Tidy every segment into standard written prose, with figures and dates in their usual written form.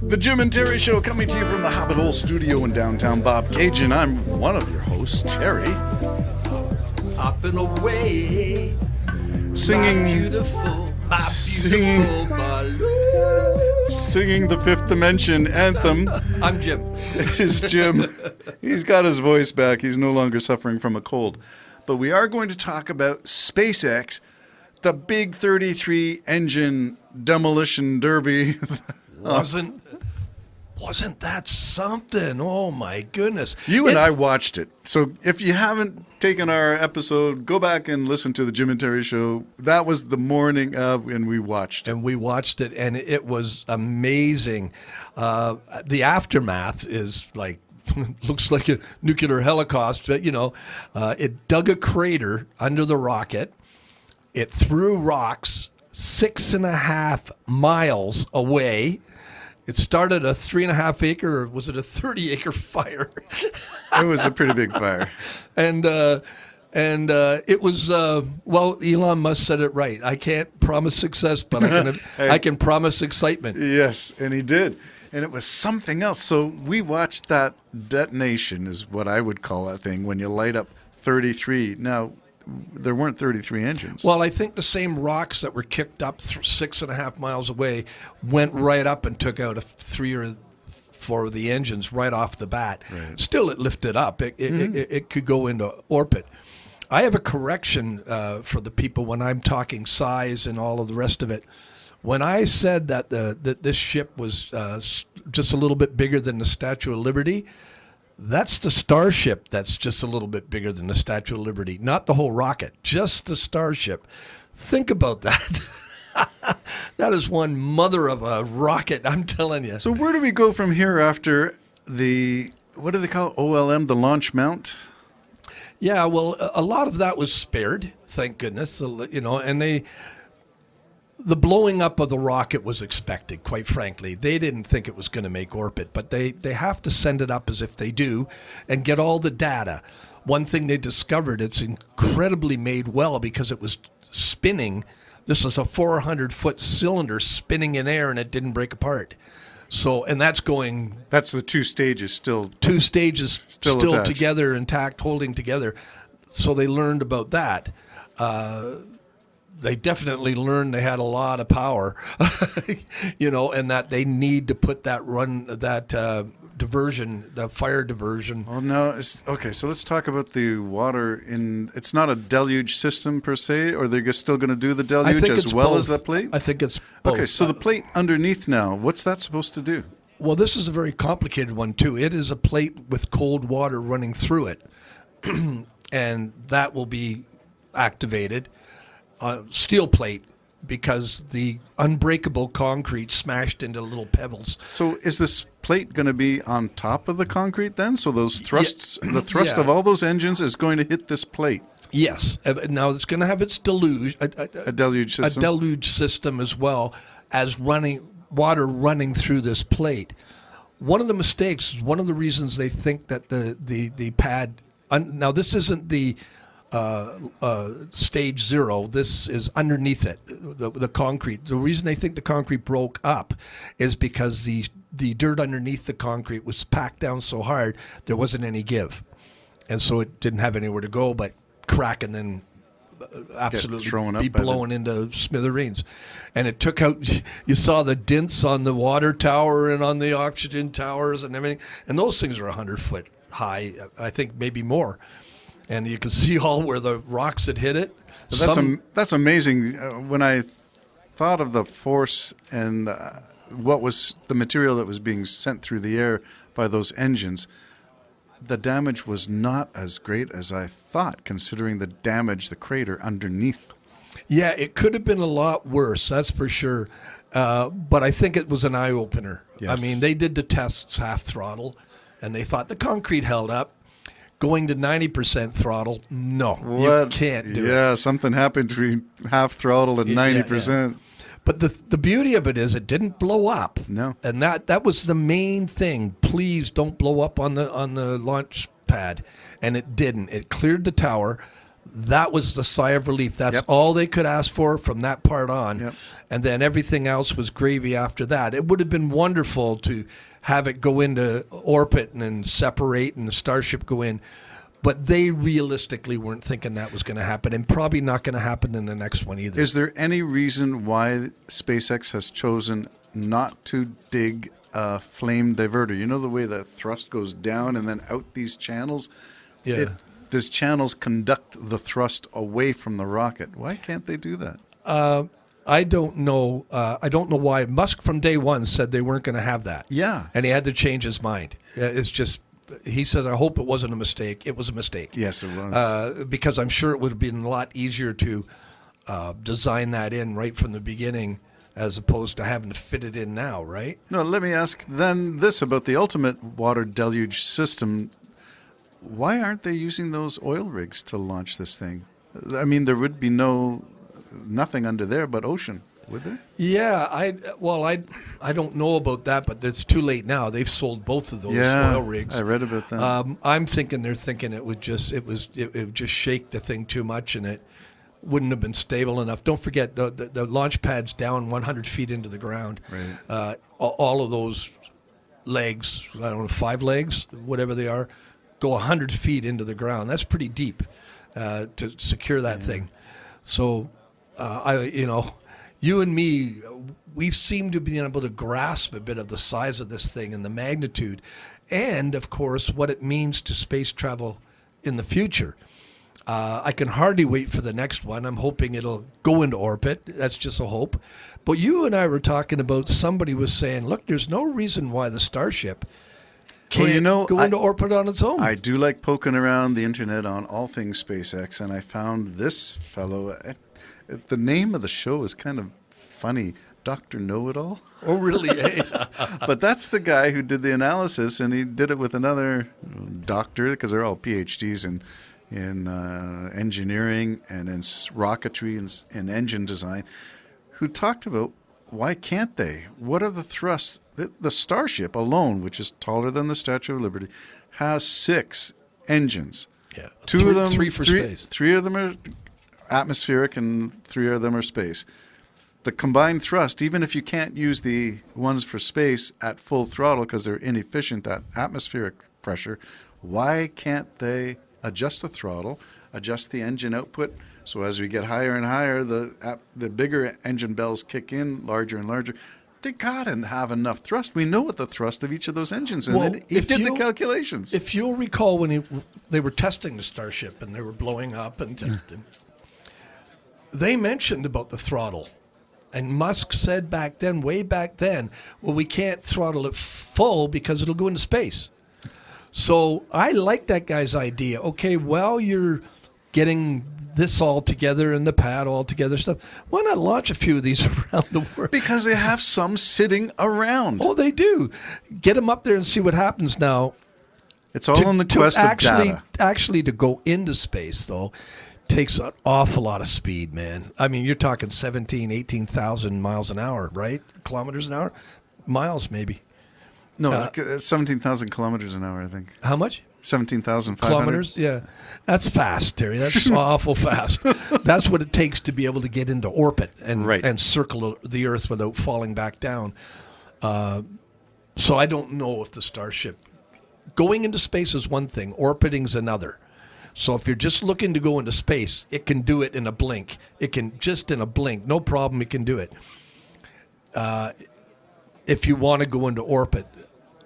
The Jim and Terry Show coming to you from the Hobbit Hole Studio in downtown Bobcaygeon. I'm one of your hosts, Terry. Hopping away, Singing, my beautiful singing the Fifth Dimension anthem. I'm Jim. Is Jim. He's got his voice back. He's no longer suffering from a cold. But we are going to talk about SpaceX, the big 33 engine demolition derby. Wasn't that something? Oh my goodness. You and I watched it. So if you haven't taken our episode, go back and listen to the Jim and Terry Show. That was the morning of, and we watched it. And we watched it, and it was amazing. The aftermath is like, looks like a nuclear holocaust, but it dug a crater under the rocket. It threw rocks 6.5 miles away. It started a 3.5 acre, or was it a 30-acre fire? It was a pretty big fire. And it was, Elon Musk said it right. I can't promise success, but I can promise excitement. Yes, and he did. And it was something else. So we watched that detonation, is what I would call that thing, when you light up 33. Now, there weren't 33 engines. Well, I think the same rocks that were kicked up 6.5 miles away went right up and took out 3 or 4 of the engines right off the bat. Right. Still, it lifted up. It could go into orbit. I have a correction for the people when I'm talking size and all of the rest of it. When I said that this ship was just a little bit bigger than the Statue of Liberty, that's the Starship that's just a little bit bigger than the Statue of Liberty, not the whole rocket, just the Starship. Think about that. That is one mother of a rocket, I'm telling you. So where do we go from here after the, what do they call it? OLM, the launch mount? Yeah, well, a lot of that was spared, thank goodness, and the blowing up of the rocket was expected, quite frankly. They didn't think it was going to make orbit, but they have to send it up as if they do and get all the data. One thing they discovered, it's incredibly made well because it was spinning. This was a 400-foot cylinder spinning in air, and it didn't break apart. So, and that's going... That's the 2 stages still. 2 stages still attached. Together, intact, holding together. So they learned about that. They definitely learned they had a lot of power, and that they need to put diversion, the fire diversion. Well, no, okay, so let's talk about the water it's not a deluge system per se, or they're still going to do the deluge as well both. as the plate? I think it's both. Okay, so the plate underneath now, what's that supposed to do? Well, this is a very complicated one, too. It is a plate with cold water running through it, and that will be activated. Steel plate, because the unbreakable concrete smashed into little pebbles. So is this plate going to be on top of the concrete then? So those thrusts, the thrust Yeah. of all those engines is going to hit this plate? Yes. Now it's going to have its deluge, A deluge system? a deluge system as well as water running through this plate. One of the mistakes, one of the reasons they think that the pad, now this isn't the stage 0, this is underneath it, the concrete. The reason they think the concrete broke up is because the dirt underneath the concrete was packed down so hard there wasn't any give, and so it didn't have anywhere to go but crack and then absolutely be blown into smithereens. And it took out, you saw the dents on the water tower and on the oxygen towers and everything, and those things are 100 foot high, I think maybe more. And you can see all where the rocks had hit it. That's amazing. When I thought of the force and what was the material that was being sent through the air by those engines, the damage was not as great as I thought, considering the damage, the crater underneath. Yeah, it could have been a lot worse, that's for sure. But I think it was an eye-opener. Yes. I mean, they did the tests half throttle, and they thought the concrete held up. Going to 90% throttle, no, you can't do it. Yeah, something happened between half throttle and 90%. Yeah. But the beauty of it is it didn't blow up. No. And that was the main thing. Please don't blow up on the launch pad. And it didn't. It cleared the tower. that was the sigh of relief. That's Yep. all they could ask for from that part on. Yep. And then everything else was gravy after that. It would have been wonderful to have it go into orbit and then separate and the Starship go in. But they realistically weren't thinking that was going to happen, and probably not going to happen in the next one either. Is there any reason why SpaceX has chosen not to dig a flame diverter? You know the way the thrust goes down and then out these channels? Yeah. These channels conduct the thrust away from the rocket. Why can't they do that? I don't know. I don't know why. Musk from day one said they weren't going to have that. Yeah. And he had to change his mind. It's just, he says, I hope it wasn't a mistake. It was a mistake. Yes, it was. Because I'm sure it would have been a lot easier to design that in right from the beginning as opposed to having to fit it in now, right? No, let me ask then this about the ultimate water deluge system. Why aren't they using those oil rigs to launch this thing? I mean, there would be nothing under there but ocean, would there? Yeah, I don't know about that, but it's too late now. They've sold both of those oil rigs. I read about that. I'm thinking they're thinking it would just shake the thing too much, and it wouldn't have been stable enough. Don't forget the launch pad's down 100 feet into the ground. Right. All of those legs, I don't know, 5 legs, whatever they are, go 100 feet into the ground. That's pretty deep to secure that thing. So, you and me, we seem to be able to grasp a bit of the size of this thing and the magnitude, and of course what it means to space travel in the future. I can hardly wait for the next one. I'm hoping it'll go into orbit. That's just a hope. But you and I were talking about, somebody was saying, look, there's no reason why the Starship can't go into orbit on its own. I do like poking around the internet on all things SpaceX, and I found this fellow. The name of the show is kind of funny, Dr. Know-It-All. Oh, really? But that's the guy who did the analysis, and he did it with another doctor, because they're all PhDs in engineering and in rocketry and engine design, who talked about why can't they? What are the thrusts? The Starship alone, which is taller than the Statue of Liberty, has 6 engines. Yeah, Three for space. 3 of them are atmospheric and 3 of them are space. The combined thrust, even if you can't use the ones for space at full throttle because they're inefficient at atmospheric pressure, why can't they adjust the throttle, adjust the engine output, so as we get higher and higher, the bigger engine bells kick in, larger and larger. They gotta have enough thrust. We know what the thrust of each of those engines is. Well, And he did the calculations. If you'll recall when they were testing the Starship and they were blowing up and testing, they mentioned about the throttle. And Musk said way back then, well, we can't throttle it full because it'll go into space. So I like that guy's idea. Okay, well, you're getting this all together and the pad all together stuff. Why not launch a few of these around the world? Because they have some sitting around. Oh, they do. Get them up there and see what happens now. It's all in the quest of data. Actually, to go into space, though, takes an awful lot of speed, man. I mean, you're talking 18,000 miles an hour, right? Kilometers an hour? Miles, maybe. No, 17,000 kilometers an hour, I think. How much? 17,500 kilometers. Yeah, that's fast, Terry. That's awful fast. That's what it takes to be able to get into orbit and circle the Earth without falling back down. So I don't know if the Starship going into space is one thing, orbiting's another. So if you're just looking to go into space, it can do it in a blink. It can just in a blink, no problem. It can do it. If you want to go into orbit,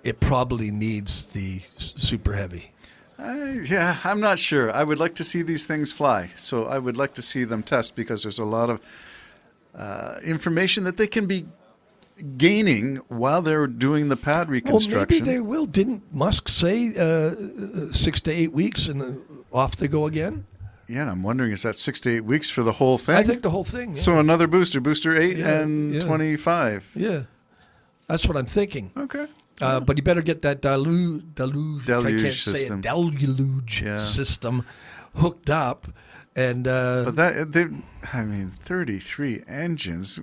it probably needs the super heavy. Yeah, I'm not sure. I would like to see these things fly. So I would like to see them test because there's a lot of information that they can be gaining while they're doing the pad reconstruction. Well, maybe they will. Didn't Musk say 6 to 8 weeks and off they go again? Yeah, and I'm wondering, is that 6 to 8 weeks for the whole thing? I think the whole thing. Yeah. So another booster 8 and 25. Yeah, that's what I'm thinking. Okay. But you better get that deluge I can't system. say it, deluge system hooked up. And but 33 engines.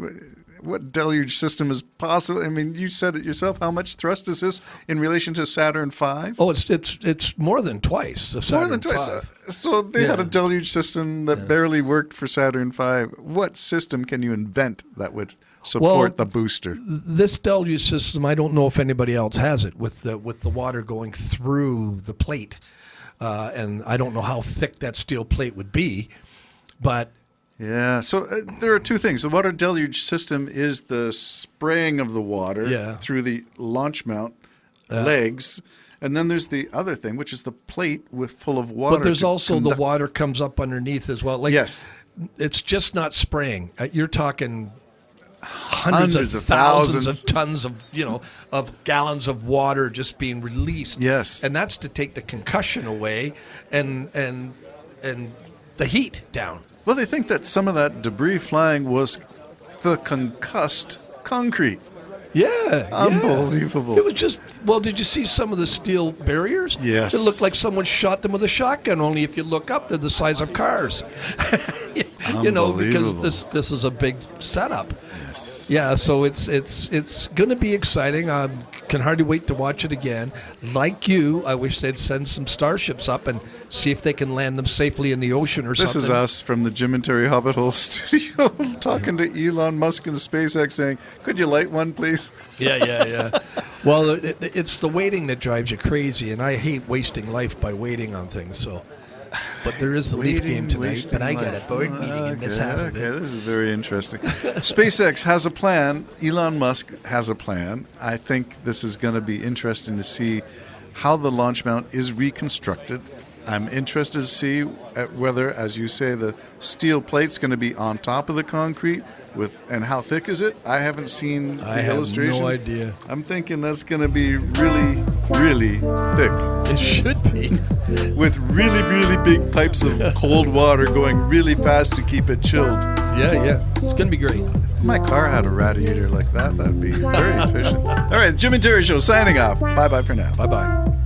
what deluge system is possible? I mean, you said it yourself. How much thrust is this in relation to Saturn V? Oh, it's more than twice the Saturn More than twice. V. So they had a Yeah. deluge system that barely worked for Saturn V. What system can you invent that would support the booster? This deluge system, I don't know if anybody else has it with the water going through the plate, and I don't know how thick that steel plate would be, but Yeah, so there are two things. The water deluge system is the spraying of the water through the launch mount legs, and then there's the other thing, which is the plate full of water. but there's to also conduct. the water comes up underneath as well. Like, Yes. it's just not spraying. You're talking hundreds Hundreds of of thousands thousands. of tons of gallons of water just being released. Yes. And that's to take the concussion away and the heat down. Well, they think that some of that debris flying was the concussed concrete. Yeah. Unbelievable. It was just, well, did you see some of the steel barriers? Yes. It looked like someone shot them with a shotgun, only if you look up, they're the size of cars. Because Unbelievable. this is a big setup. Yes. Yeah, so it's going to be exciting. I can hardly wait to watch it again. Like you, I wish they'd send some starships up and see if they can land them safely in the ocean or This something. is us from the Jim and Terry Hobbit Hole studio talking to Elon Musk and SpaceX saying, could you light one, please? Yeah. Well, it's the waiting that drives you crazy, and I hate wasting life by waiting on things. So, but there is the Leaf game tonight, and I got a board meeting in this half of it. Okay, this is very interesting. SpaceX has a plan. Elon Musk has a plan. I think this is going to be interesting to see how the launch mount is reconstructed. I'm interested to see whether, as you say, the steel plate's going to be on top of the concrete and how thick is it? I haven't seen the illustration. I have no idea. I'm thinking that's going to be really, really thick It should be. with really, really big pipes of cold water going really fast to keep it chilled. Yeah. It's going to be great. If my car had a radiator like that, that'd be very efficient. All right, Jim and Terry Show signing off. Bye-bye for now. Bye-bye.